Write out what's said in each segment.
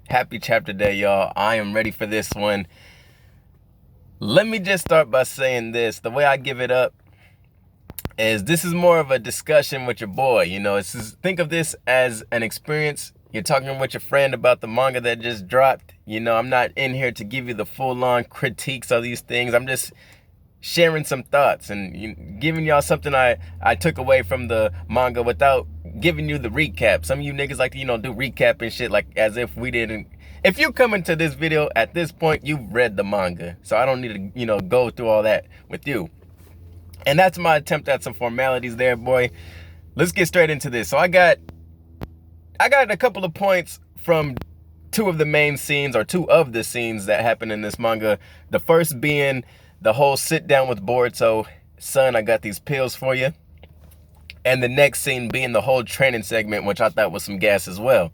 Happy chapter day, y'all. I am ready for this one. Let me just start by saying this. The way I give it up is this is more of a discussion with your boy. Think of this as an experience. You're talking with your friend about the manga that just dropped. I'm not in here to give you the full-on critiques of these things. I'm just sharing some thoughts and giving y'all something I took away from the manga without giving you the recap. Some of you niggas like to, do recap and shit like as if we didn't. If you come into this video at this point, you've read the manga. So I don't need to, go through all that with you. And that's my attempt at some formalities there, boy. Let's get straight into this. So I got a couple of points from two of the scenes that happen in this manga. The first being the whole sit down with Boruto, son, I got these pills for you. And the next scene being the whole training segment, which I thought was some gas as well.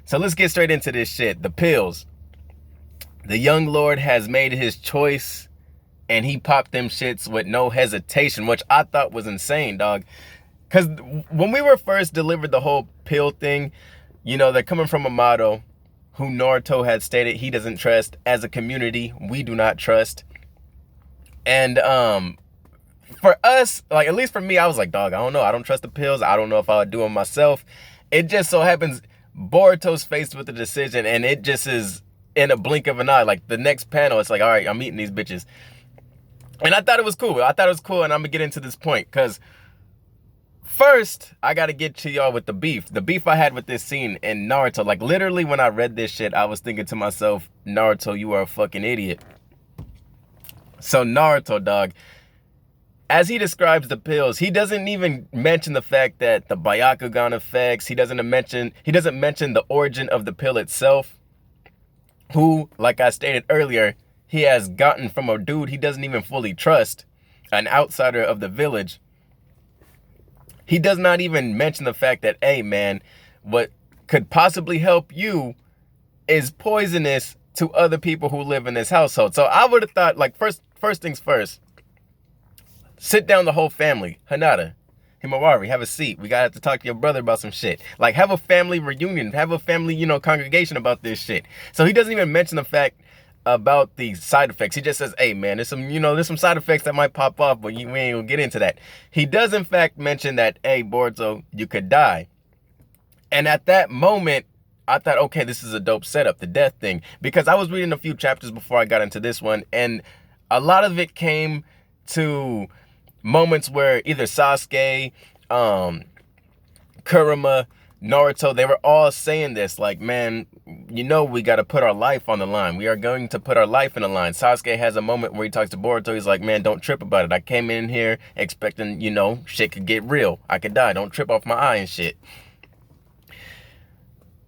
So let's get straight into this shit. The pills. The young lord has made his choice and he popped them shits with no hesitation, which I thought was insane, dog. Because when we were first delivered the whole pill thing, they're coming from a motto who Naruto had stated he doesn't trust. As a community, we do not trust. And for us, like at least for me, I was like, dog, I don't know. I don't trust the pills. I don't know if I would do them myself. It just so happens Boruto's faced with the decision and it just is in a blink of an eye. Like the next panel, it's like, all right, I'm eating these bitches. And I thought it was cool. And I'm gonna get into this point because first, I gotta get to y'all with the beef. The beef I had with this scene in Naruto. Like literally when I read this shit, I was thinking to myself, Naruto, you are a fucking idiot. So Naruto, dog, as he describes the pills, he doesn't even mention the fact that the Byakugan effects, he doesn't mention the origin of the pill itself, who, like I stated earlier, he has gotten from a dude he doesn't even fully trust, an outsider of the village. He does not even mention the fact that, hey man, what could possibly help you is poisonous to other people who live in this household. So I would have thought, like, first things first, sit down the whole family. Hinata, Himawari, have a seat. We gotta have to talk to your brother about some shit. Like, have a family reunion, have a family, congregation about this shit. So he doesn't even mention the fact about the side effects. He just says, hey man, there's some side effects that might pop off, but we ain't gonna get into that. He does in fact mention that, hey Boruto, you could die. And at that moment, I thought, okay, this is a dope setup, the death thing. Because I was reading a few chapters before I got into this one, and a lot of it came to moments where either Sasuke, Kurama, Naruto, they were all saying this, like, man, we got to put our life on the line. We are going to put our life in the line. Sasuke has a moment where he talks to Boruto. He's like, man, don't trip about it. I came in here expecting, shit could get real. I could die. Don't trip off my eye and shit.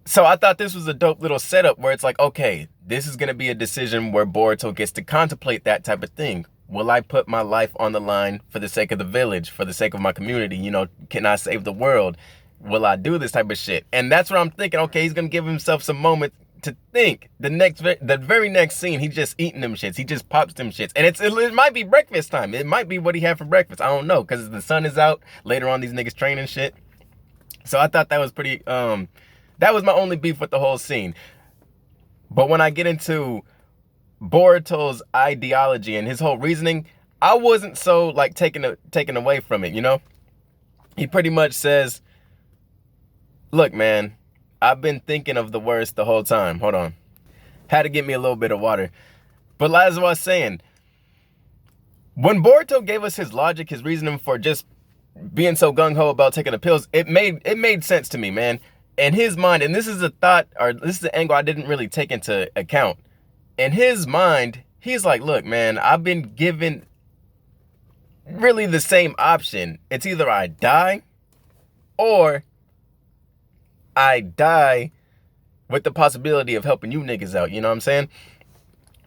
So I thought this was a dope little setup where it's like, okay, this is going to be a decision where Boruto gets to contemplate that type of thing. Will I put my life on the line for the sake of the village, for the sake of my community? Can I save the world? Will I do this type of shit? And that's what I'm thinking. Okay, he's going to give himself some moment to think. The very next scene, he's just eating them shits. He just pops them shits. And it might be breakfast time. It might be what he had for breakfast. I don't know, because the sun is out. Later on, these niggas training shit. So I thought that was pretty... that was my only beef with the whole scene. But when I get into Boruto's ideology and his whole reasoning, I wasn't so like taken away from it, He pretty much says, look, man, I've been thinking of the worst the whole time. Hold on. Had to get me a little bit of water. But as I was saying, when Boruto gave us his logic, his reasoning for just being so gung-ho about taking the pills, it made sense to me, man. In his mind, and this is a thought, or this is an angle I didn't really take into account. In his mind, he's like, look, man, I've been given really the same option. It's either I die or I die with the possibility of helping you niggas out. You know what I'm saying?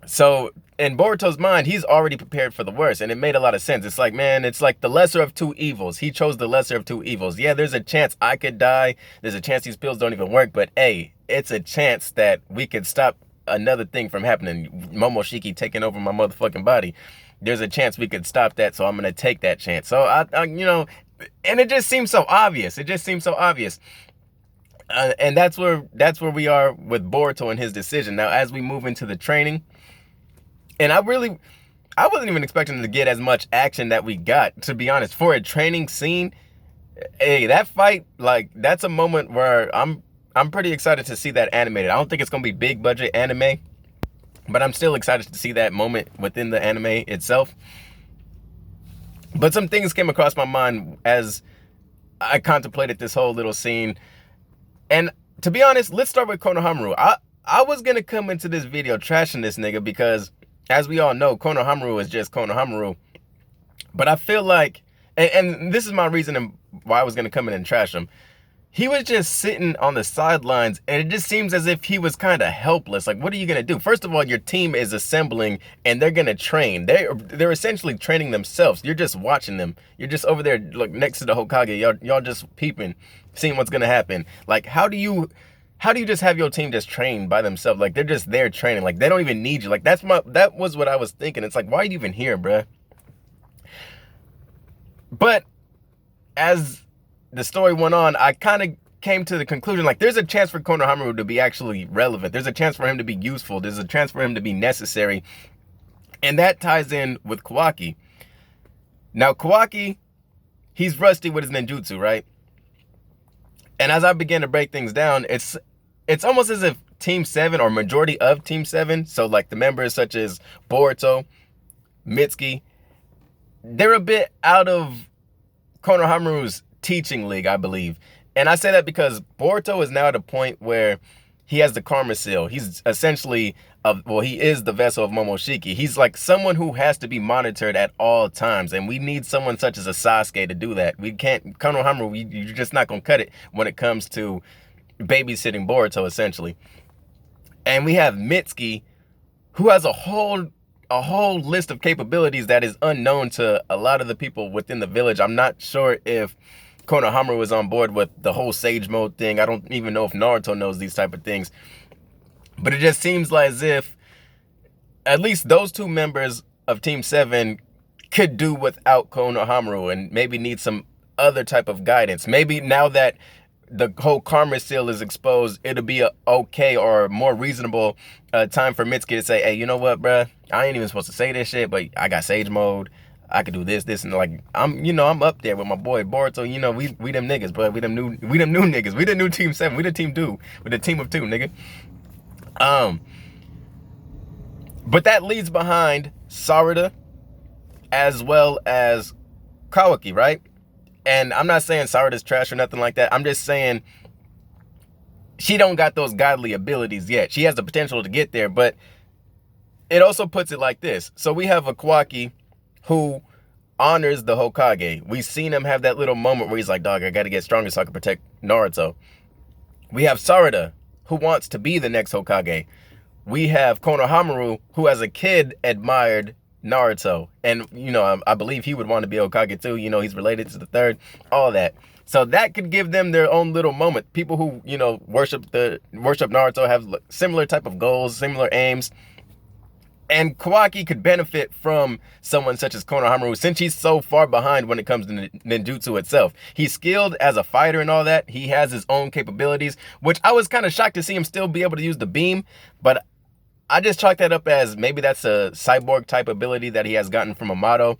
So in Boruto's mind, he's already prepared for the worst, and it made a lot of sense. It's like, man, it's like the lesser of two evils. He chose the lesser of two evils. Yeah, there's a chance I could die. There's a chance these pills don't even work, but hey, it's a chance that we could stop another thing from happening. Momoshiki taking over my motherfucking body. There's a chance we could stop that, so I'm gonna take that chance. So I and it just seems so obvious. And that's where we are with Boruto and his decision. Now, as we move into the training, and I wasn't even expecting to get as much action that we got, to be honest. For a training scene, hey, that fight, like, that's a moment where I'm pretty excited to see that animated. I don't think it's gonna be big budget anime, but I'm still excited to see that moment within the anime itself. But some things came across my mind as I contemplated this whole little scene. And to be honest, let's start with Konohamaru. I was gonna come into this video trashing this nigga because, as we all know, Konohamaru is just Konohamaru. But I feel like, and this is my reason why I was gonna come in and trash him. He was just sitting on the sidelines, and it just seems as if he was kind of helpless. Like, what are you gonna do? First of all, your team is assembling, and they're gonna train. They're essentially training themselves. You're just watching them. You're just over there, look, next to the Hokage. Y'all just peeping, seeing what's gonna happen. Like, how do you just have your team just train by themselves? Like, they're just there training. Like, they don't even need you. Like, that was what I was thinking. It's like, why are you even here, bruh? But as the story went on, I kind of came to the conclusion, like, there's a chance for Konohamaru to be actually relevant. There's a chance for him to be useful. There's a chance for him to be necessary. And that ties in with Kawaki. Now, Kawaki, he's rusty with his ninjutsu, right? And as I began to break things down, it's almost as if Team 7, or majority of Team 7, so like the members such as Boruto, Mitsuki, they're a bit out of Konohamaru's teaching league, I believe. And I say that because Boruto is now at a point where he has the Karma Seal. He's essentially, he is the vessel of Momoshiki. He's like someone who has to be monitored at all times. And we need someone such as a Sasuke to do that. We can't, Konohamaru, you're just not going to cut it when it comes to babysitting Boruto, essentially. And we have Mitsuki, who has a whole list of capabilities that is unknown to a lot of the people within the village. I'm not sure if Konohamaru was on board with the whole Sage Mode thing. I don't even know if Naruto knows these type of things. But it just seems like as if at least those two members of Team 7 could do without Konohamaru and maybe need some other type of guidance. Maybe now that the whole Karma Seal is exposed, it'll be a okay or more reasonable time for Mitsuki to say, hey, you know what, bruh? I ain't even supposed to say this shit, but I got Sage Mode. I could do this, and like, I'm up there with my boy Boruto. We them niggas, bro. We them new niggas. We the new Team 7. We the Team 2. We the team of 2, nigga. But that leads behind Sarada as well as Kawaki, right? And I'm not saying Sarada's trash or nothing like that. I'm just saying she don't got those godly abilities yet. She has the potential to get there, but it also puts it like this. So we have a Kawaki who honors the Hokage. We've seen him have that little moment where he's like, dog, I gotta get stronger so I can protect Naruto. We have Sarada, who wants to be the next Hokage. We have Konohamaru, who as a kid admired Naruto. And, I believe he would want to be Hokage too. He's related to the third, all that. So that could give them their own little moment. People who, worship Naruto have similar type of goals, similar aims. And Kawaki could benefit from someone such as Konohamaru since he's so far behind when it comes to ninjutsu itself. He's skilled as a fighter and all that. He has his own capabilities, which I was kind of shocked to see him still be able to use the beam. But I just chalk that up as maybe that's a cyborg type ability that he has gotten from Amato.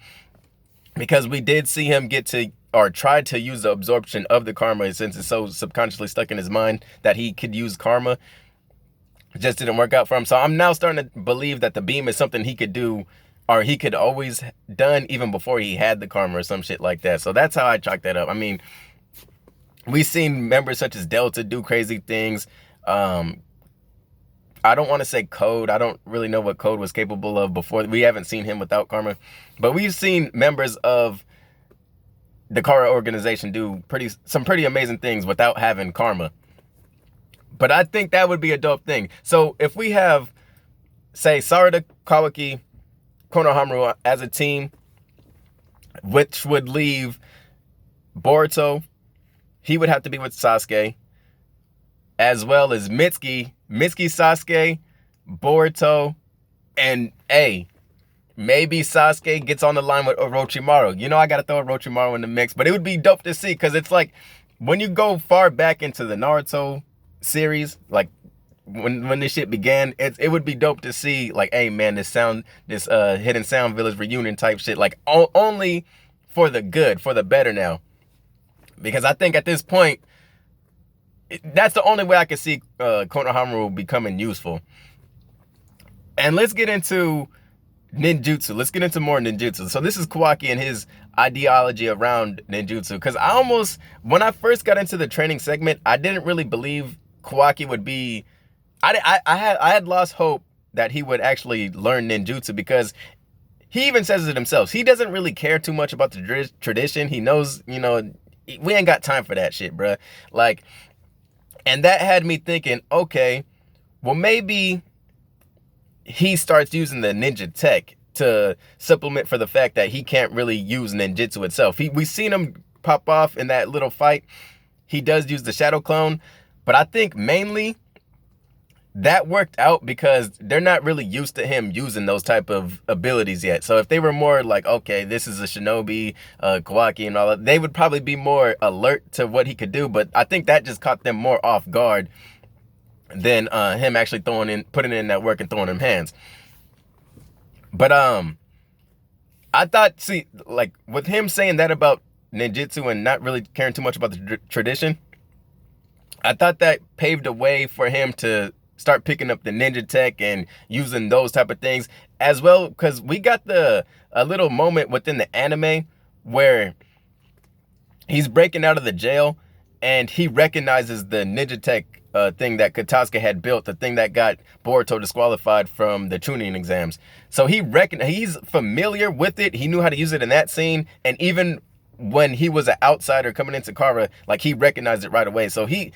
Because we did see him get to, or try to use the absorption of the karma since it's so subconsciously stuck in his mind that he could use karma. It just didn't work out for him. So I'm now starting to believe that the beam is something he could do, or he could always done even before he had the karma or some shit like that. So that's how I chalk that up. I mean, we've seen members such as Delta do crazy things. I don't want to say Code. I don't really know what Code was capable of before. We haven't seen him without karma. But we've seen members of the Kara organization do some pretty amazing things without having karma. But I think that would be a dope thing. So if we have, say, Sarada, Kawaki, Konohamaru as a team, which would leave Boruto, he would have to be with Sasuke, as well as Mitsuki, Sasuke, Boruto, and maybe Sasuke gets on the line with Orochimaru. I got to throw Orochimaru in the mix, but it would be dope to see because it's like when you go far back into the Naruto series, like when this shit began, it would be dope to see, like, hey man, this Hidden Sound Village reunion type shit, like only for the good, for the better now. Because I think at this point, that's the only way I can see Konohamaru becoming useful. And let's get into ninjutsu. Let's get into more ninjutsu. So this is Kawaki and his ideology around ninjutsu. Because when I first got into the training segment, I didn't really believe Kawaki would be... I had lost hope that he would actually learn ninjutsu, because he even says it himself. He doesn't really care too much about the tradition. He knows, you know, we ain't got time for that shit, bruh. Like, and that had me thinking, okay, well, maybe he starts using the ninja tech to supplement for the fact that he can't really use ninjutsu itself. We've seen him pop off in that little fight. He does use the shadow clone, but I think mainly that worked out because they're not really used to him using those type of abilities yet. So if they were more like, okay, this is a shinobi, Kawaki and all that, they would probably be more alert to what he could do. But I think that just caught them more off guard than him actually putting in that work and throwing them hands. But I thought, see, like with him saying that about ninjutsu and not really caring too much about the tradition, I thought that paved a way for him to start picking up the ninja tech and using those type of things as well. Because we got a little moment within the anime where he's breaking out of the jail and he recognizes the ninja tech thing that Katasuke had built, the thing that got Boruto disqualified from the tuning exams. So he's familiar with it. He knew how to use it in that scene. And even when he was an outsider coming into Kara, like, he recognized it right away. So he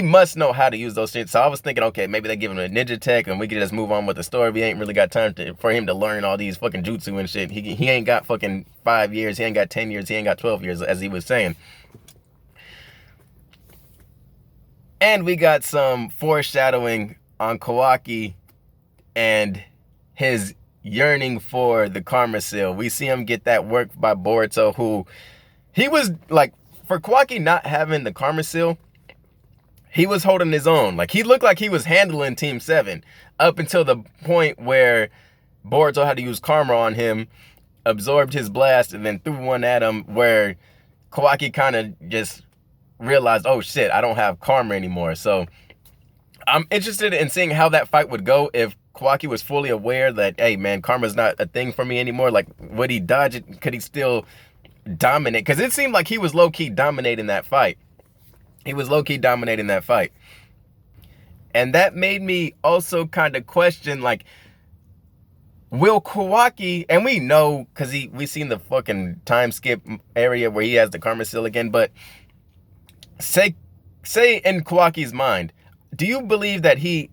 must know how to use those shit. So I was thinking, okay, maybe they give him a ninja tech and we could just move on with the story. We ain't really got time for him to learn all these fucking jutsu and shit. He ain't got fucking 5 years. He ain't got 10 years. He ain't got 12 years, as he was saying. And we got some foreshadowing on Kawaki and his yearning for the Karma Seal. We see him get that work by Boruto, who he was like, for Kawaki not having the Karma Seal, he was holding his own. Like, he looked like he was handling Team 7 up until the point where Boruto had to use Karma on him, absorbed his blast, and then threw one at him, where Kawaki kind of just realized, oh shit, I don't have Karma anymore. So I'm interested in seeing how that fight would go if Kawaki was fully aware that, hey man, Karma's not a thing for me anymore. Like, would he dodge it? Could he still dominate? Because it seemed like he was low-key dominating that fight. And that made me also kind of question, like, will Kawaki, and we know, because we seen the fucking time skip area where he has the Karma Seal again, but say in Kawaki's mind, do you believe that he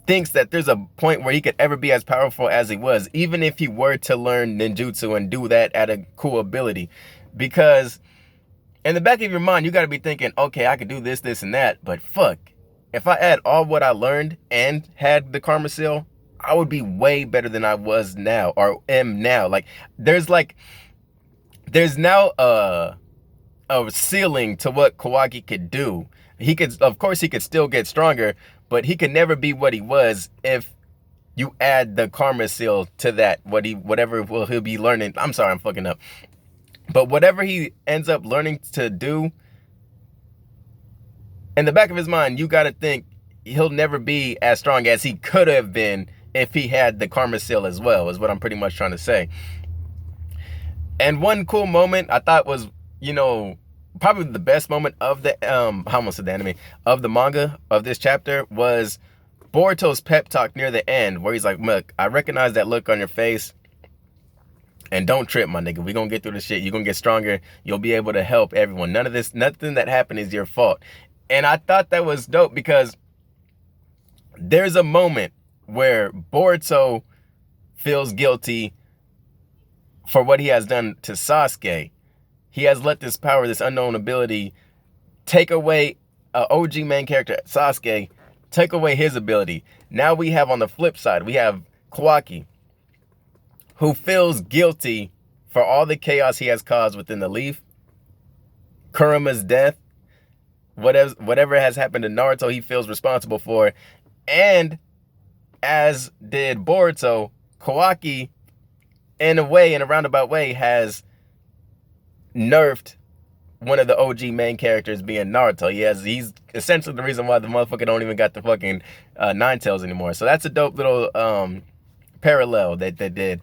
thinks that there's a point where he could ever be as powerful as he was, even if he were to learn ninjutsu and do that at a cool ability? Because in the back of your mind, you got to be thinking, okay, I could do this, this, and that, but fuck, if I add all what I learned and had the Karma Seal, I would be way better than I was now, or am now. Like, there's now a ceiling to what Kawaki could do. Of course he could still get stronger, but he could never be what he was if you add the Karma Seal to that. Whatever he'll be learning. I'm sorry, I'm fucking up. But whatever he ends up learning to do, in the back of his mind, you got to think he'll never be as strong as he could have been if he had the Karma Seal as well, is what I'm pretty much trying to say. And one cool moment I thought was, you know, probably the best moment of the of the manga of this chapter was Boruto's pep talk near the end, where he's like, look, I recognize that look on your face, and don't trip, my nigga. We're gonna get through this shit. You're gonna get stronger. You'll be able to help everyone. Nothing that happened is your fault. And I thought that was dope, because there's a moment where Boruto feels guilty for what he has done to Sasuke. He has let this power, this unknown ability, take away OG main character Sasuke, take away his ability. Now we have, on the flip side, we have Kawaki, who feels guilty for all the chaos he has caused within the Leaf, Kurama's death, whatever has happened to Naruto, he feels responsible for. And as did Boruto, Kawaki, in a way, in a roundabout way, has nerfed one of the OG main characters, being Naruto. He's essentially the reason why the motherfucker don't even got the fucking Nine Tails anymore. So that's a dope little parallel that they did.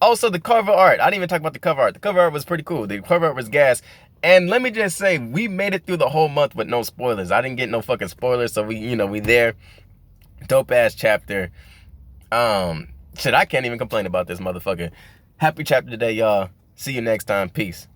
Also, the cover art. I didn't even talk about the cover art. The cover art was pretty cool. The cover art was gas. And let me just say, we made it through the whole month with no spoilers. I didn't get no fucking spoilers, so we there. Dope ass chapter. Shit, I can't even complain about this motherfucker. Happy chapter today, y'all. See you next time. Peace.